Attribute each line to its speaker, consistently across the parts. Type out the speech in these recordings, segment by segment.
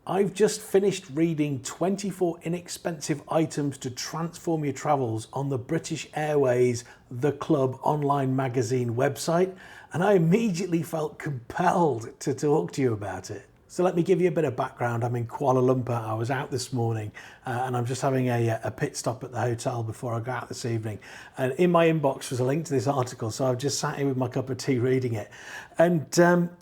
Speaker 1: I've just finished reading 24 inexpensive items to transform your travels on the British Airways The Club online magazine website, and I immediately felt compelled to talk to you about it. So let me give you a bit of background. I'm in Kuala Lumpur. I was out this morning and I'm just having a pit stop at the hotel before I go out this evening. And in my inbox was a link to this article. So I've just sat here with my cup of tea reading it. And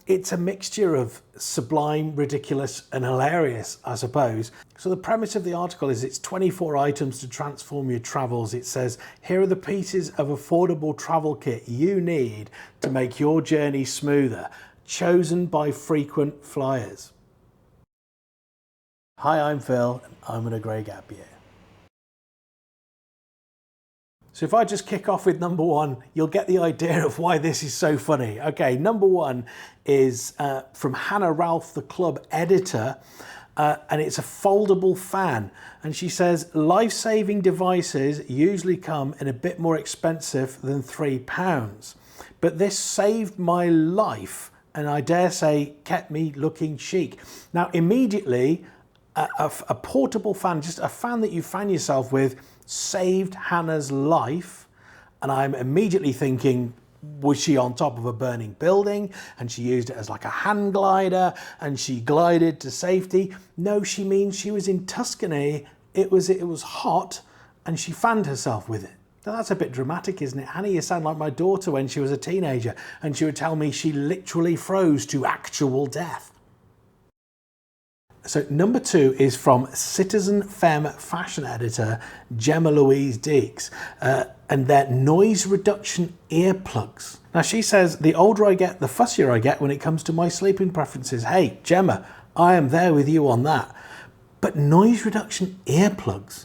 Speaker 1: it's a mixture of sublime, ridiculous and hilarious, I suppose. So the premise of the article is it's 24 items to transform your travels. It says, here are the pieces of affordable travel kit you need to make your journey smoother, chosen by frequent flyers. Hi, I'm Phil, and I'm in a grey gap year. So if I just kick off with number one, you'll get the idea of why this is so funny. Okay, number one is from Hannah Ralph, the club editor, and it's a foldable fan. And she says, life-saving devices usually come in a bit more expensive than £3, but this saved my life and I dare say kept me looking chic. Now immediately, a portable fan, just a fan that you fan yourself with, saved Hannah's life. And I'm immediately thinking, was she on top of a burning building and she used it as like a hand glider and she glided to safety? No, she means she was in Tuscany, it was hot and she fanned herself with it. Now that's a bit dramatic, isn't it? Hannah, you sound like my daughter when she was a teenager and she would tell me she literally froze to actual death. So number two is from Citizen Femme fashion editor Gemma Louise Deeks and their noise reduction earplugs. Now she says, the older I get, the fussier I get when it comes to my sleeping preferences. Hey, Gemma, I am there with you on that. But noise reduction earplugs?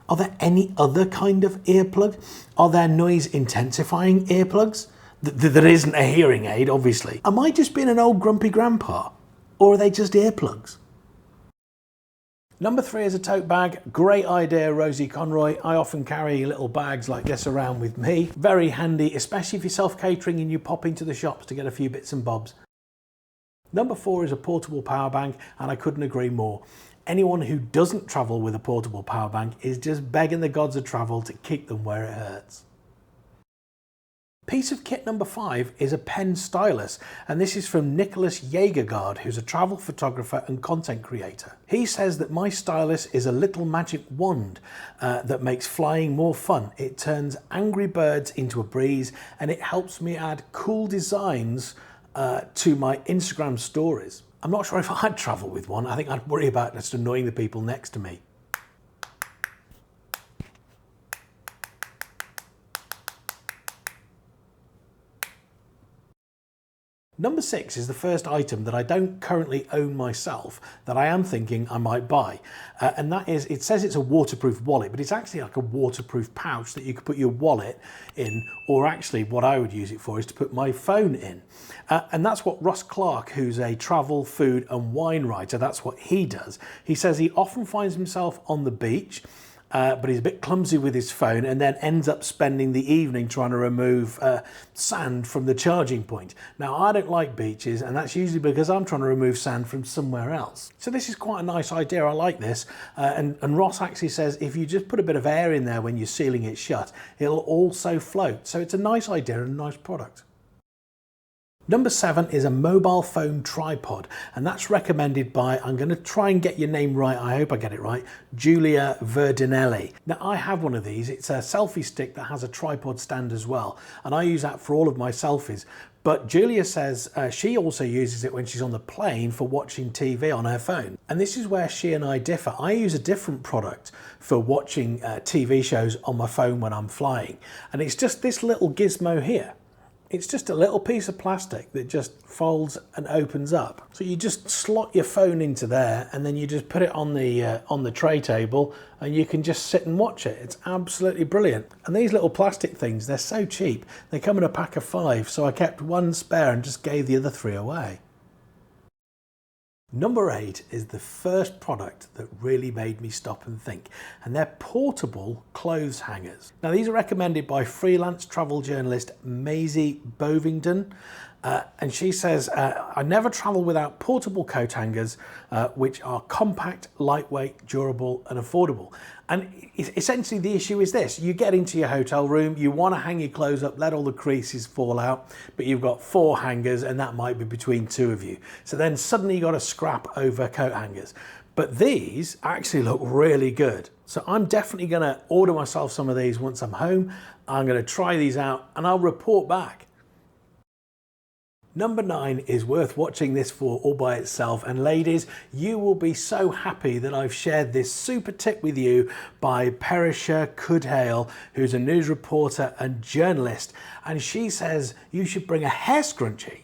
Speaker 1: Are there any other kind of earplug? Are there noise intensifying earplugs? There isn't a hearing aid, obviously. Am I just being an old grumpy grandpa? Or are they just earplugs? Number three is a tote bag. Great idea, Rosie Conroy. I often carry little bags like this around with me. Very handy, especially if you're self-catering and you pop into the shops to get a few bits and bobs. Number four is a portable power bank, and I couldn't agree more. Anyone who doesn't travel with a portable power bank is just begging the gods of travel to kick them where it hurts. Piece of kit number five is a pen stylus, and this is from Nicholas Jaegergaard, who's a travel photographer and content creator. He says that my stylus is a little magic wand that makes flying more fun. It turns angry birds into a breeze, and it helps me add cool designs to my Instagram stories. I'm not sure if I'd travel with one. I think I'd worry about just annoying the people next to me. Number six is the first item that I don't currently own myself that I am thinking I might buy. And that is, it says it's a waterproof wallet, but it's actually like a waterproof pouch that you could put your wallet in, or actually what I would use it for is to put my phone in. And that's what Ross Clark, who's a travel, food and wine writer, that's what he does. He says he often finds himself on the beach, but he's a bit clumsy with his phone and then ends up spending the evening trying to remove sand from the charging point. Now, I don't like beaches, and that's usually because I'm trying to remove sand from somewhere else. So this is quite a nice idea. I like this. And Ross actually says if you just put a bit of air in there when you're sealing it shut, it'll also float. So it's a nice idea and a nice product. Number seven is a mobile phone tripod, and that's recommended by, I'm going to try and get your name right, I hope I get it right, Julia Verdinelli. Now I have one of these. It's a selfie stick that has a tripod stand as well, and I use that for all of my selfies. But Julia says she also uses it when she's on the plane for watching TV on her phone. And this is where she and I differ. I use a different product for watching TV shows on my phone when I'm flying, and it's just this little gizmo here. It's just a little piece of plastic that just folds and opens up. So you just slot your phone into there and then you just put it on the tray table and you can just sit and watch it. It's absolutely brilliant. And these little plastic things, they're so cheap. They come in a pack of 5, so I kept one spare and just gave the other 3 away. Number 8 is the first product that really made me stop and think, and they're portable clothes hangers. Now these are recommended by freelance travel journalist Maisie Bovingdon, And she says, I never travel without portable coat hangers, which are compact, lightweight, durable and affordable. And essentially the issue is this: you get into your hotel room, you want to hang your clothes up, let all the creases fall out, but you've got 4 hangers and that might be between 2 of you. So then suddenly you got to scrap over coat hangers. But these actually look really good. So I'm definitely going to order myself some of these once I'm home. I'm going to try these out and I'll report back. Number 9 is worth watching this for all by itself, and ladies, you will be so happy that I've shared this super tip with you by Perisha Kudhale, who's a news reporter and journalist, and she says you should bring a hair scrunchie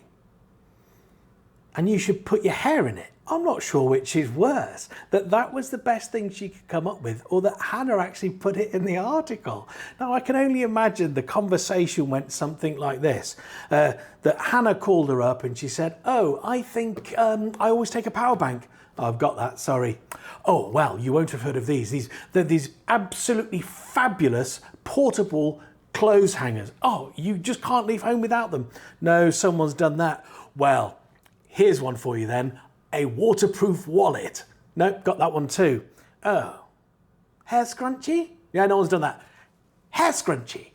Speaker 1: and you should put your hair in it. I'm not sure which is worse, that was the best thing she could come up with, or that Hannah actually put it in the article. Now, I can only imagine the conversation went something like this, that Hannah called her up and she said, oh, I think I always take a power bank. Oh, I've got that, sorry. Oh, well, you won't have heard of these. They're these absolutely fabulous portable clothes hangers. Oh, you just can't leave home without them. No, someone's done that. Well, here's one for you then. A waterproof wallet. Nope, got that one too. Oh, hair scrunchie? Yeah, no one's done that. Hair scrunchie.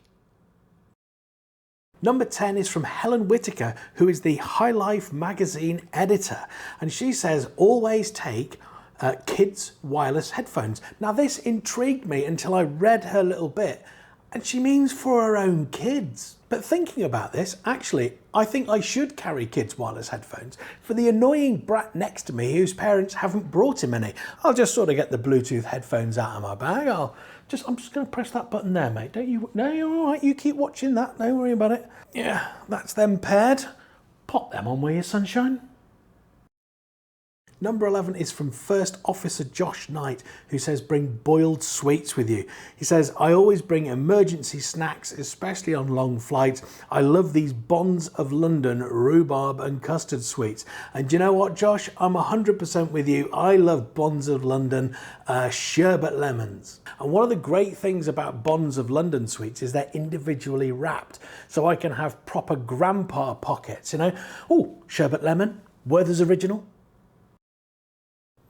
Speaker 1: Number 10 is from Helen Whitaker, who is the High Life magazine editor. And she says, always take kids' wireless headphones. Now this intrigued me until I read her little bit. And she means for her own kids. But thinking about this, actually, I think I should carry kids' wireless headphones for the annoying brat next to me whose parents haven't brought him any. I'll just sort of get the Bluetooth headphones out of my bag. I'm just going to press that button there, mate. Don't you? No, you're all right. You keep watching that. Don't worry about it. Yeah, that's them paired. Pop them on with your sunshine. Number 11 is from First Officer Josh Knight, who says bring boiled sweets with you. He says, I always bring emergency snacks, especially on long flights. I love these Bonds of London rhubarb and custard sweets. And do you know what, Josh? I'm 100% with you. I love Bonds of London sherbet lemons. And one of the great things about Bonds of London sweets is they're individually wrapped. So I can have proper grandpa pockets, you know. Oh, sherbet lemon, Werther's Original.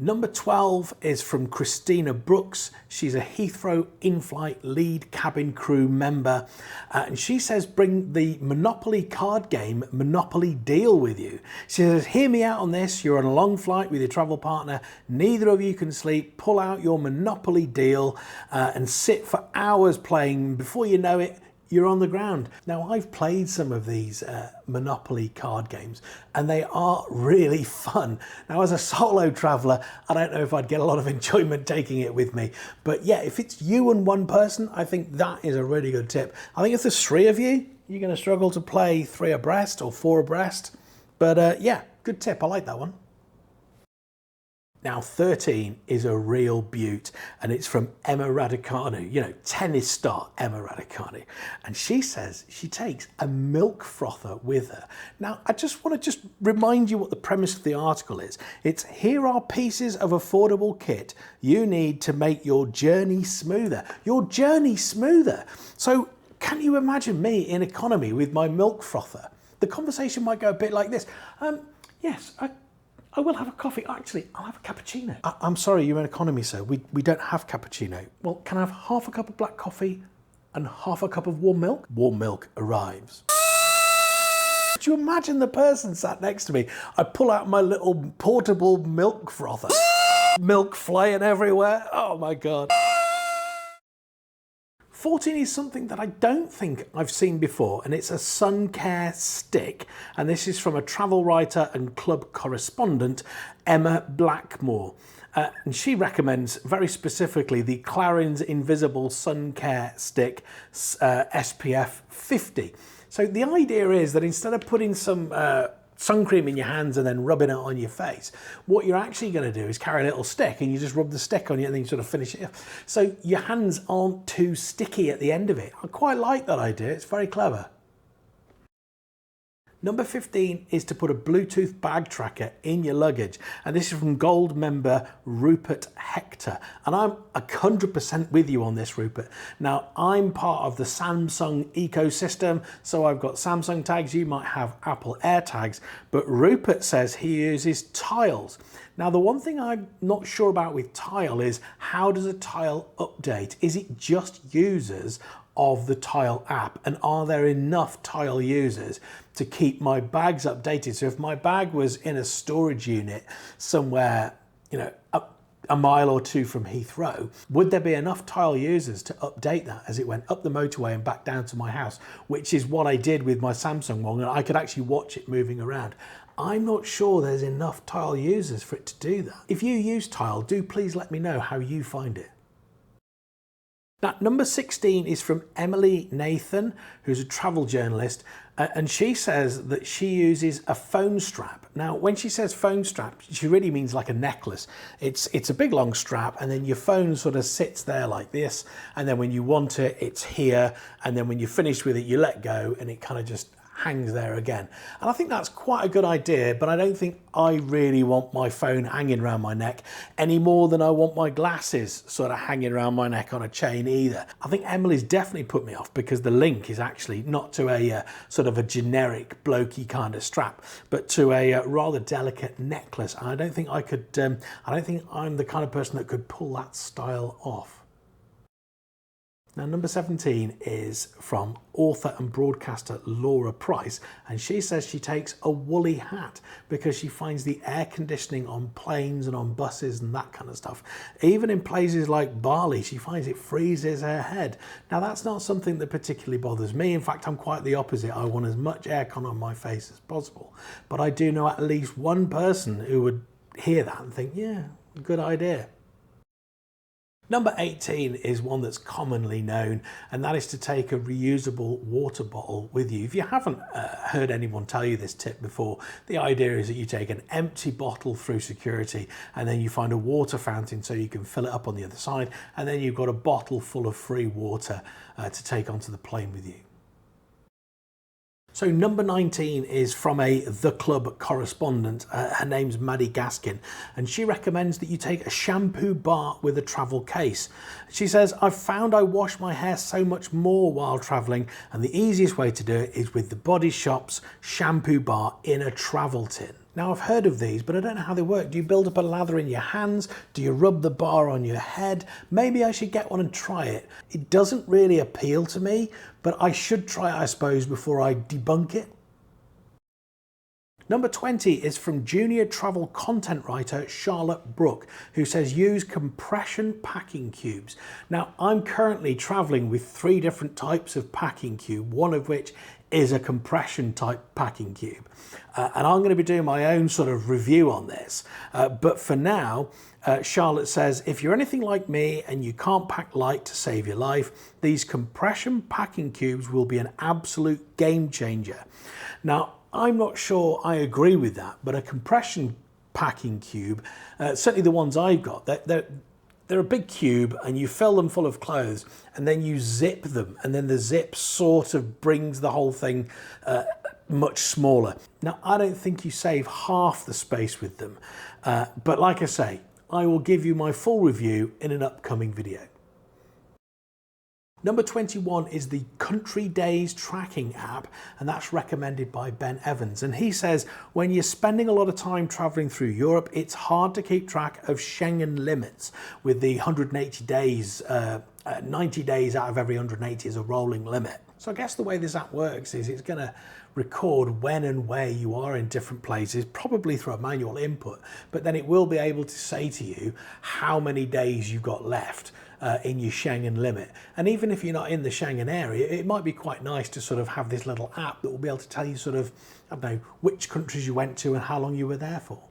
Speaker 1: Number 12 is from Christina Brooks. She's a Heathrow in-flight lead cabin crew member. And she says, bring the Monopoly card game, Monopoly Deal with you. She says, hear me out on this. You're on a long flight with your travel partner. Neither of you can sleep. Pull out your Monopoly Deal and sit for hours playing. Before you know it, you're on the ground. Now, I've played some of these Monopoly card games and they are really fun. Now, as a solo traveler, I don't know if I'd get a lot of enjoyment taking it with me. But yeah, if it's you and one person, I think that is a really good tip. I think if there's 3 of you, you're gonna struggle to play 3 abreast or 4 abreast. But yeah, good tip, I like that one. Now 13 is a real beaut, and it's from Emma Raducanu, you know, tennis star Emma Raducanu. And she says she takes a milk frother with her. Now, I just want to remind you what the premise of the article is. It's, here are pieces of affordable kit you need to make your journey smoother. Your journey smoother. So can you imagine me in economy with my milk frother? The conversation might go a bit like this. Yes, I will have a coffee. Actually, I'll have a cappuccino. I'm sorry, you're in economy, sir. We don't have cappuccino. Well, can I have half a cup of black coffee and half a cup of warm milk? Warm milk arrives. Could you imagine the person sat next to me? I pull out my little portable milk frother. Milk flying everywhere. Oh my God. 14 is something that I don't think I've seen before, and it's a sun care stick. And this is from a travel writer and club correspondent, Emma Blackmore. And she recommends very specifically the Clarins Invisible Sun Care Stick SPF 50. So the idea is that instead of putting some sun cream in your hands and then rubbing it on your face, what you're actually going to do is carry a little stick and you just rub the stick on you and then you sort of finish it off. So your hands aren't too sticky at the end of it. I quite like that idea. It's very clever. Number 15 is to put a Bluetooth bag tracker in your luggage. And this is from Gold member Rupert Hector. And I'm 100% with you on this, Rupert. Now, I'm part of the Samsung ecosystem, so I've got Samsung tags, you might have Apple Air tags, but Rupert says he uses Tiles. Now, the one thing I'm not sure about with Tile is, how does a Tile update? Is it just users of the Tile app, and are there enough Tile users to keep my bags updated? So if my bag was in a storage unit somewhere, you know, up a mile or two from Heathrow, would there be enough Tile users to update that as it went up the motorway and back down to my house, which is what I did with my Samsung one, and I could actually watch it moving around. I'm not sure there's enough Tile users for it to do that. If you use Tile, do please let me know how you find it. Now, number 16 is from Emily Nathan, who's a travel journalist, and she says that she uses a phone strap. Now, when she says phone strap, she really means like a necklace. It's a big long strap, and then your phone sort of sits there like this, and then when you want it, it's here, and then when you're finished with it, you let go, and it kind of just hangs there again. And I think that's quite a good idea, but I don't think I really want my phone hanging around my neck any more than I want my glasses sort of hanging around my neck on a chain either. I think Emily's definitely put me off, because the link is actually not to a sort of a generic blokey kind of strap, but to a rather delicate necklace. And I don't think I could, I don't think I'm the kind of person that could pull that style off. Now, number 17 is from author and broadcaster Laura Price, and she says she takes a woolly hat because she finds the air conditioning on planes and on buses and that kind of stuff, even in places like Bali, she finds it freezes her head. Now, that's not something that particularly bothers me. In fact, I'm quite the opposite. I want as much aircon on my face as possible, but I do know at least one person who would hear that and think, yeah, good idea. Number 18 is one that's commonly known, and that is to take a reusable water bottle with you. If you haven't heard anyone tell you this tip before, the idea is that you take an empty bottle through security, and then you find a water fountain so you can fill it up on the other side, and then you've got a bottle full of free water to take onto the plane with you. So number 19 is from a The Club correspondent. Her name's Maddie Gaskin, and she recommends that you take a shampoo bar with a travel case. She says, I've found I wash my hair so much more while traveling, and the easiest way to do it is with the Body Shop's shampoo bar in a travel tin. Now, I've heard of these, but I don't know how they work. Do you build up a lather in your hands? Do you rub the bar on your head? Maybe I should get one and try it. It doesn't really appeal to me, but I should try it, I suppose, before I debunk it. Number 20 is from junior travel content writer Charlotte Brooke, who says use compression packing cubes. Now, I'm currently traveling with 3 different types of packing cube, one of which is a compression type packing cube. And I'm going to be doing my own sort of review on this. But for now, Charlotte says, if you're anything like me and you can't pack light to save your life, these compression packing cubes will be an absolute game changer. Now, I'm not sure I agree with that, but a compression packing cube, certainly the ones I've got, they're a big cube, and you fill them full of clothes and then you zip them, and then the zip sort of brings the whole thing much smaller. Now, I don't think you save half the space with them, but like I say, I will give you my full review in an upcoming video. Number 21 is the Country Days tracking app, and that's recommended by Ben Evans. And he says, when you're spending a lot of time traveling through Europe, it's hard to keep track of Schengen limits with the 180 days, 90 days out of every 180 is a rolling limit. So I guess the way this app works is it's going to record when and where you are in different places, probably through a manual input, but then it will be able to say to you how many days you've got left in your Schengen limit. And even if you're not in the Schengen area, it might be quite nice to sort of have this little app that will be able to tell you sort of, I don't know, which countries you went to and how long you were there for.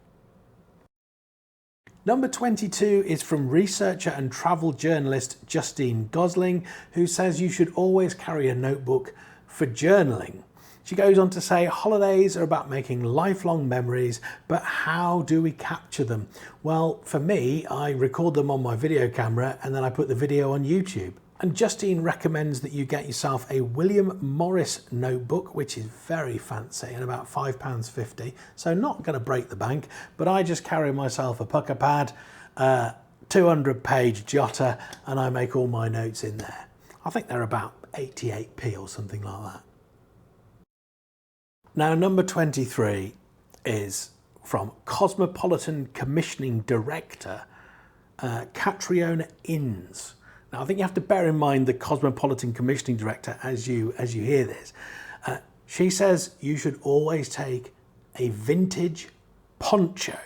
Speaker 1: Number 22 is from researcher and travel journalist Justine Gosling, who says you should always carry a notebook for journaling. She goes on to say, holidays are about making lifelong memories, but how do we capture them? Well, for me, I record them on my video camera and then I put the video on YouTube. And Justine recommends that you get yourself a William Morris notebook, which is very fancy and about £5.50. So not going to break the bank, but I just carry myself a pucker pad, 200-page jotter, and I make all my notes in there. I think they're about 88p or something like that. Now, number 23 is from Cosmopolitan Commissioning Director, Catriona Innes. Now, I think you have to bear in mind the Cosmopolitan Commissioning Director as you hear this. She says you should always take a vintage poncho.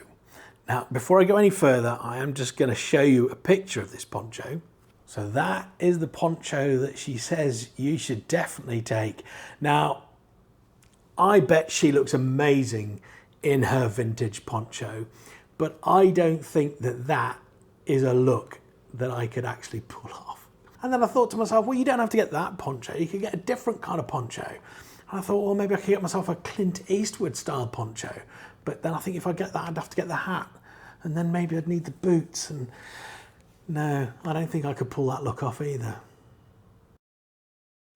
Speaker 1: Now, before I go any further, I am just going to show you a picture of this poncho. So that is the poncho that she says you should definitely take. Now, I bet she looks amazing in her vintage poncho, but I don't think that that is a look that I could actually pull off. And then I thought to myself, well, you don't have to get that poncho. You could get a different kind of poncho. And I thought, well, maybe I could get myself a Clint Eastwood style poncho. But then I think if I get that, I'd have to get the hat. And then maybe I'd need the boots. And no, I don't think I could pull that look off either.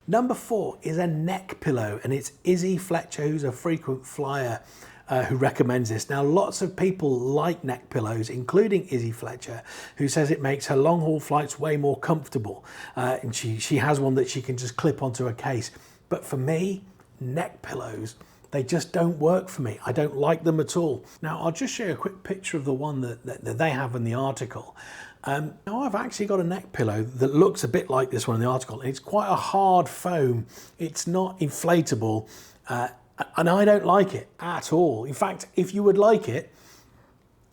Speaker 1: Number 4 is a neck pillow, and it's Izzy Fletcher, who's a frequent flyer, who recommends this. Now, lots of people like neck pillows, including Izzy Fletcher, who says it makes her long haul flights way more comfortable. And she has one that she can just clip onto a case. But for me, neck pillows, they just don't work for me. I don't like them at all. Now, I'll just show you a quick picture of the one that they have in the article. Now, I've actually got a neck pillow that looks a bit like this one in the article. It's quite a hard foam. It's not inflatable. And I don't like it at all. In fact, if you would like it,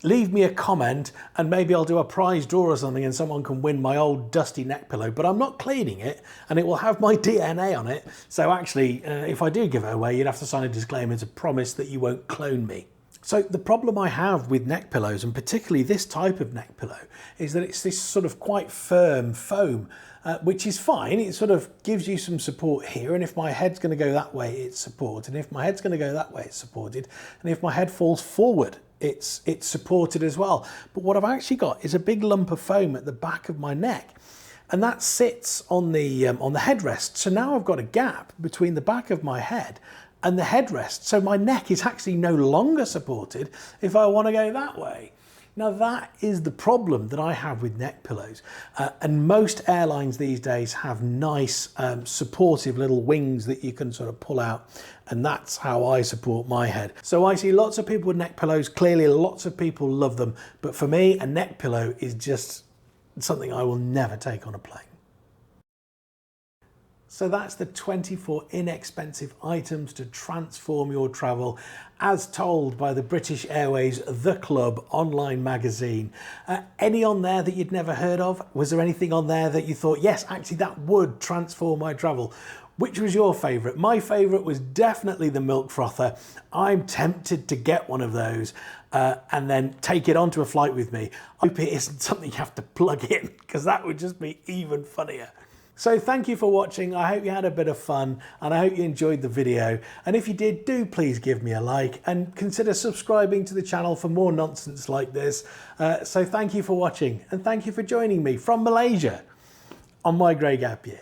Speaker 1: leave me a comment and maybe I'll do a prize draw or something and someone can win my old dusty neck pillow, but I'm not cleaning it and it will have my DNA on it. So actually, if I do give it away, you'd have to sign a disclaimer to promise that you won't clone me. So the problem I have with neck pillows, and particularly this type of neck pillow, is that it's this sort of quite firm foam, which is fine. It sort of gives you some support here, and if my head's going to go that way, it's supported, and if my head's going to go that way, it's supported, and if my head falls forward, it's supported as well. But what I've actually got is a big lump of foam at the back of my neck, and that sits on the headrest. So now I've got a gap between the back of my head and the headrest. So my neck is actually no longer supported if I want to go that way. Now that is the problem that I have with neck pillows. And most airlines these days have nice supportive little wings that you can sort of pull out. And that's how I support my head. So I see lots of people with neck pillows. Clearly lots of people love them. But for me, a neck pillow is just something I will never take on a plane. So that's the 24 inexpensive items to transform your travel, as told by the British Airways The Club Online Magazine. Any on there that you'd never heard of? Was there anything on there that you thought, yes, actually that would transform my travel? Which was your favourite? My favourite was definitely the milk frother. I'm tempted to get one of those and then take it onto a flight with me. I hope it isn't something you have to plug in, because that would just be even funnier. So thank you for watching. I hope you had a bit of fun and I hope you enjoyed the video. And if you did, do please give me a like and consider subscribing to the channel for more nonsense like this. So thank you for watching and thank you for joining me from Malaysia on my grey gap year.